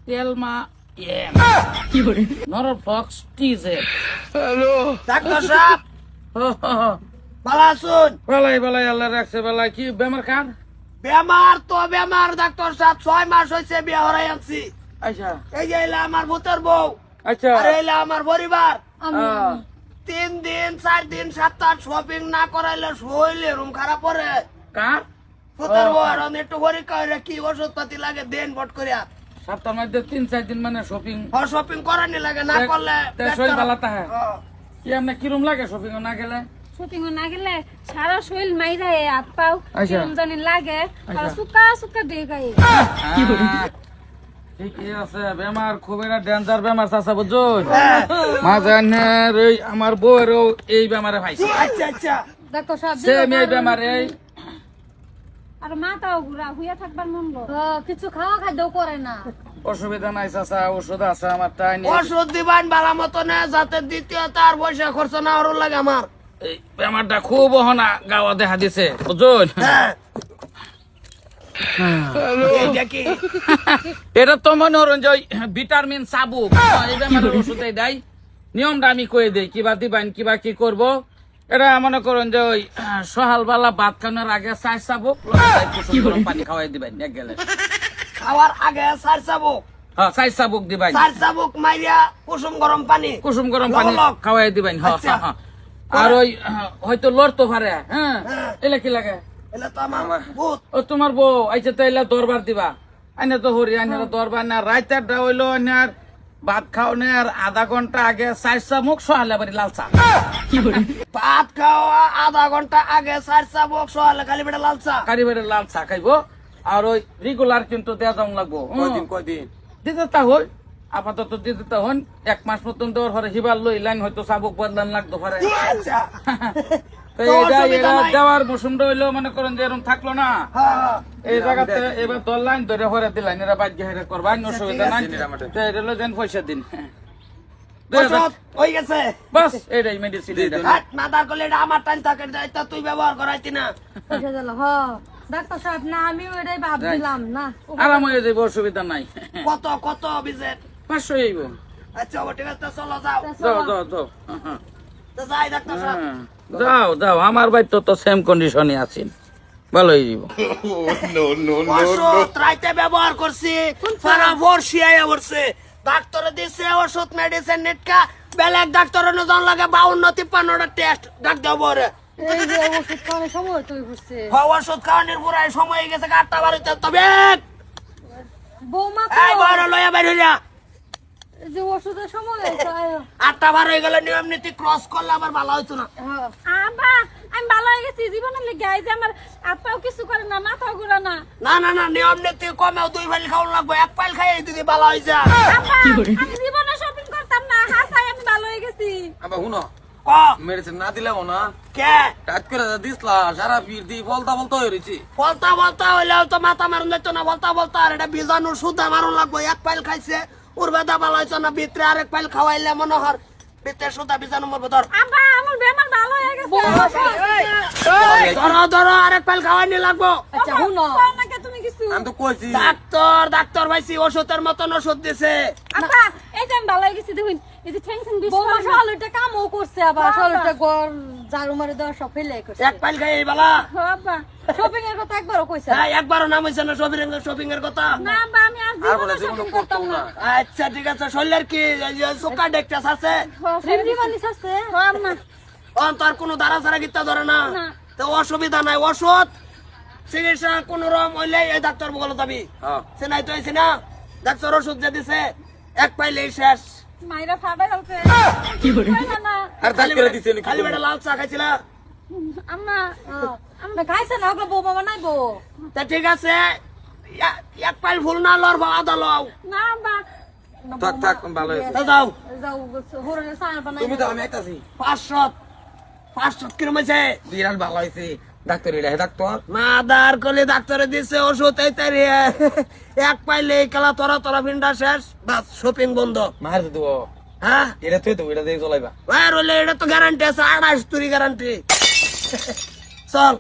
তেলমা Norflox TJ. Hello doctor সাহেব ভালো আছুন? বেলাই বেলাই আল্লাহ রাখছে বেলাই। কি বেমার কার? বেমার তো বেমার ডাক্তার সাহেব, 6 মাস হয়েছে বিয়ে হরাই আনছি। আচ্ছা এই যে এলা আমার ভূতের বউ, আচ্ছা আর এলা আমার পরিবার। আহ, 3 দিন 4 দিন সপ্তাহ শপিং না করাইলে শরীরে রুম খারাপ করে। কার ভূতের বউ আর একটু পরীক্ষা হইলে কি ওষুধ পাতি লাগে দেন বট করিয়া। সপ্তাহ মধ্যে 3-4 দিন মানে শপিং শপিং করানি লাগে, না করলে শরীর ভালো থাকে। হ্যাঁ। কি আপনার কিরম লাগে শপিং না গেলে? শুটিং না গেলে সারা শরীর মাইরা হাত পাও আচ্ছা। কিরম জানি লাগে, আর আচ্ছা। সুকা সুকা দিয়ে গায়ে। ঠিকই আছে, বেমার খুব একটা ডেঞ্জার বেমার চাচা বুঝছো। মাঝে এই আমার বউয়েরও এই বেমারে পাইছে। আচ্ছা আচ্ছা ডাক্তার সাহেব সেম এই বেমারে আর মাথাও ঘুরা হুইয়া থাকবার মন গো। কিছু খাওয়া খাদ্য করে না। অসুবিধা নাই চাচা, ওষুধ আছে আমার তাই নিয়ে। ওষুধ দিবান বালা মতো না, যাতে দ্বিতীয় তার পয়সা খরচ না ওর লাগে আমার। এই বেমারটা খুব অহনা গাওয়া দেখা দিছে বুঝছো। হ্যাঁ এইটা কি? এটা তো মনে হরণ যে ওই ভিটামিন সাবুক এই বেমারের ওষুধে দেয়। নিয়মটা আমি কয়ে দিই কিবা দিবেন কিবা কি করব। এটা মনে করুন যে ওই সকালবেলা ভাত খাওয়ানোর আগে 4 চাবুক কুসুম গরম পানি খাওয়াই দিবেন এক গেলে। খাওয়ার আগে 4 চাবুক, হ্যাঁ 4 চাবুক দিবেন। 4 চাবুক মাইরা কুসুম গরম পানি। কুসুম গরম পানি লবলক। খাওয়াই দিবেন। হ্যাঁ আচ্ছা। হ্যাঁ আর ওই হয়তো লড়তো পারে। হ্যাঁ হ্যাঁ। এলে কি লাগে? এলে তো আমার ভূত। ও তোমার বউ আইছে তো এলে দরবার দিবা। আইনে তো হরি আইনে দরবার না রাইতেরটা হইলো আইনার ভাত খাওয়ানোর আধা ঘন্টা আগে 4 চামুক সহালে বাড়ি লাল চা। ভাত খাওয়া আধা ঘন্টা আগে 4 চাবুক, সকালে খালি পেটে লাল চা। কারি বাড়ি লাল চা খাইবো। আর ওই রেগুলার কিন্তু দেওয়া যাওয়া লাগবো। কয়দিন দিতে তা হই আপাতত দিতে তা হন 1 মাস মতন দেওয়ার পরে হিবার লই লাইন হয়তো চাবুক বদলান লাগতো পারে। আচ্ছা তো তো এটা অসুবিধা নাই। দেওয়ার মৌসুমটা হইলো মনে করেন যে এরকম থাকলো না। হ্যাঁ এই জায়গাতে এবার দল লাইন ধরে হরে দিলাইন এরা বাদ গেহে করবা অসুবিধা নাই। তো এটা হলো দেন পয়সা দিন। ওষুধ হয়ে গেছে। বাস এটাই মেডিসিন। হাট না তার করলে এটা আমার টাইম থাকে, এটা তুই ব্যবহার করাইতি না। পয়সা দিল হ ডাক্তার সাহেব না আমিও এটাই ভাবছিলাম না। আরাম হয়ে যাবো অসুবিধা নাই। কত কত বিজেট? 500 হইব। আচ্ছা ও ঠিক আছে, চলো যাও। যাও যাও যাও। তো যাই ডাক্তার সাহেব। হ্যাঁ, যাও যাও আমার ভাই তো সেম কন্ডিশনে আছেন, ভালো হয়ে যাব। ওষুধ রাইতে ব্যবহার করছি, সারা বর্ষিয়ায় পড়ছে। ডাক্তারে দিছে ওষুধ মেডিসিন নেটকা, বেলেগ ডাক্তারের নজন লাগে 52-53টা টেস্ট ডাক দেব রে। এই যে ওষুধ খাওয়ানোর সময় তুই বুঝছে ওষুধ খাওয়ানোর পুরাই সময় হয়ে গেছে, 8টা বাড়িতে তবে বৌমা এই বড় লয়া বাইরে যা। এই যে ওষুধের সময় হয়েছে, আয়ো। 8টা বার হয়ে গেলে নিয়ম নীতি ক্রস করলে আবার ভালো হইতো না। হ্যাঁ। আবা আমি ভালো হয়ে গেছি জীবনের লেগে। এই যে আমার হাত পাও কিছু করে না, মাথাও ঘুরা না। না না না, নিয়ম নীতি কমেও 2 ফাইল খাওয়ানো লাগবে, 1 ফাইল খাইয়ে দিদি ভালো হয়েছে। আব্বা আমি জীবনে শপিং করতাম না, হাসাই আমি ভালো হয়ে গেছি। আবার শুনো ক মেডিসিন না দিলাম না কে টাচ করে দিসলা সারা পির দি বলতা বলতা হয়ে রয়েছি। বলতা বলতা হইলেও তো মাথা মারুন যাইতো না, বলতা বলতা আর এটা বীজাণু সুদা মারুন লাগবে। 1 ফাইল খাইছে ওর বেদা ভালো হয়েছে না, ভিতরে আরেক ফাইল খাওয়াইলে মনে হর ভিতরে সুদা বীজাণু মরবে। ধর আব্বা আমার বেমার ভালো হয়ে গেছে। ধরো ধরো আরেক ফাইল খাওয়াইনি লাগবো। আচ্ছা শুনো কও না কে তুমি কিছু? আমি তো কইছি ডাক্তার ডাক্তার ভাইছি ওষুধের মতন ওষুধ দিছে। আব্বা এই যে আমি ভালো হয়ে গেছি দেখুন, এই যে টেনশন বেশি বৌমা করে না। সকালটা কামও করছে, আবার সকালটা ঘর ঝাড়ু মারে দেওয়া সব ফেলে করছে। 1 ফাইল খাই বালা। ও আব্বা শপিং এর কথা একবারও কইছে না। হ্যাঁ একবারও নাম হয়েছে না শপিং এর কথা। না আব্বা আমি আর আর বলে জীবনে জীবনে শপিং করতাম করতাম না না। আচ্ছা ঠিক আছে, শরীরের কি সুগার ডেকটাস আছে? রিমরিমানিস আছে? ও আম্মা তোর কোনো দাঁড়া ছাড়া গিতা ধরে না, না। তো অসুবিধা নাই। ওষুধ চিকিৎসা কোন রকম হইলে এই ডাক্তার বলে যাবি। হ্যাঁ সে নাই তো হয়েছে না, ডাক্তার ওষুধ যে দিছে 1 পাইলেই শেষ। মাইরা ফাটাই হচ্ছে না না। আর টাচ করে দিছে নি খালি বেটা লাল চা খাইছিলা? আম্মা আমরা খাইছে না, ওগুলো বৌমা বানাইবো। তা ঠিক আছে, 1 পাইল ফুল না লর বা আদা লও। না আব্বা থাক থাক ভালো হয়েছে। তা যাও যাও হোরের সার বানাই। তুমি তো আমি একটাছি 500 কিরম হয়েছে? বিরাট ভালো হয়েছে। ডাক্তার এটা ডাক্তার না দার কলে ডাক্তারে দিছে ওষুধ এই তারি 1 পাইলে এই কালা তোরা তোরা ফিন্ডা শেষ, বাস শপিং বন্ধ। মার দেবো হ্যাঁ এটা তুই তো এটা দিয়ে চলাইবা। আর হইলে এটা তো গ্যারান্টি আছে, 28 তুরি গ্যারান্টি। চল